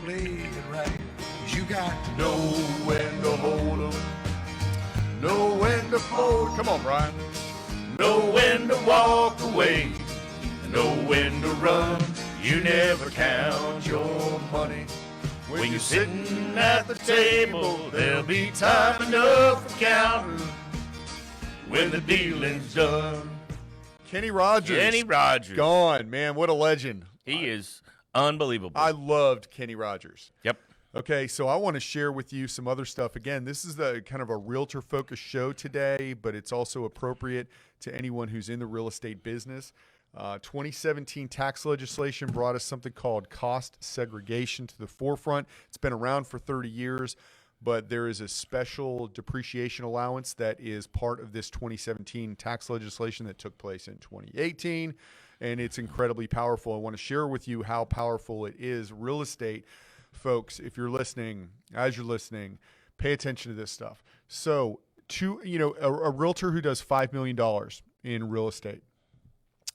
Play it right. You got to know when to hold 'em, know when to fold. Come on, Brian. Know when to walk away, know when to run. You never count your money. When you're sitting at the table, there'll be time enough for counting when the dealing's done. Kenny Rogers. Kenny Rogers. Gone, man. What a legend. He is unbelievable. I loved Kenny Rogers. Yep. Okay, so I want to share with you some other stuff. Again, this is the kind of a realtor-focused show today, but it's also appropriate to anyone who's in the real estate business. 2017 tax legislation brought us something called cost segregation to the forefront. It's been around for 30 years, but there is a special depreciation allowance that is part of this 2017 tax legislation that took place in 2018, and it's incredibly powerful. I want to share with you how powerful it is. Real estate, folks, if you're listening, as you're listening, pay attention to this stuff. So, a realtor who does $5 million in real estate,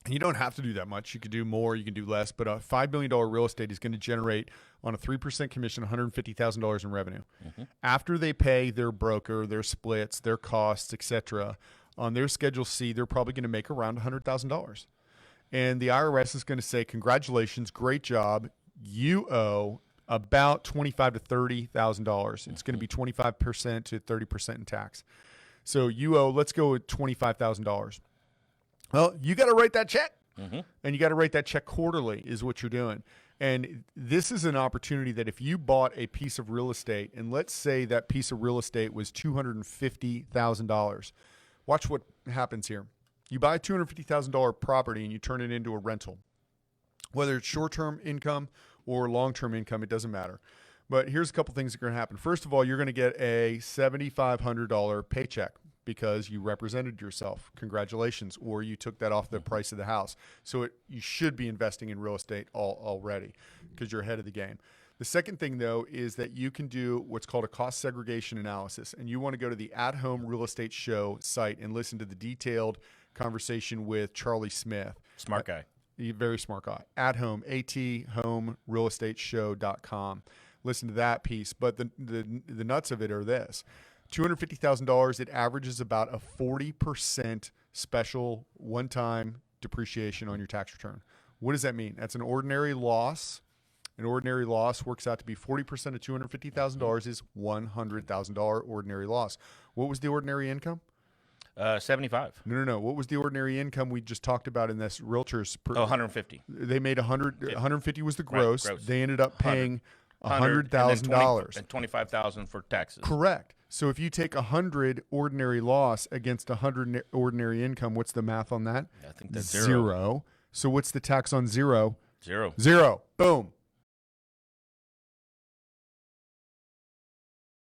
you don't have to do that much. You can do more, you can do less, but a $5 million real estate is going to generate on a 3% commission $150,000 in revenue. Mm-hmm. After they pay their broker, their splits, their costs, etc., on their Schedule C, they're probably going to make around $100,000. And the IRS is going to say, congratulations, great job. You owe about $25,000 to $30,000. It's going to be 25% to 30% in tax. So you owe, let's go with $25,000. Well, you got to write that check, and you got to write that check quarterly is what you're doing. And this is an opportunity that if you bought a piece of real estate, and let's say that piece of real estate was $250,000, watch what happens here. You buy a $250,000 property and you turn it into a rental. Whether it's short-term income or long-term income, it doesn't matter. But here's a couple things that are going to happen. First of all, you're going to get a $7,500 paycheck because you represented yourself. Congratulations. Or you took that off the price of the house. So you should be investing in real estate already because you're ahead of the game. The second thing, though, is that you can do what's called a cost segregation analysis. And you want to go to the At Home Real Estate Show site and listen to the detailed conversation with Charlie Smith. Smart guy. Very smart guy. At Home, athomerealestateshow.com. Listen to that piece. But the nuts of it are this. $250,000, it averages about a 40% special one-time depreciation on your tax return. What does that mean? That's an ordinary loss. An ordinary loss works out to be 40% of $250,000 is $100,000 ordinary loss. What was the ordinary income? 75. No. What was the ordinary income we just talked about in this realtors? 150. They made 150 was the gross. Right, gross. They ended up paying $100,000 and $25,000 for taxes. Correct. So if you take 100 ordinary loss against 100 ordinary income, what's the math on that? I think that's zero. So what's the tax on zero? Zero. Boom.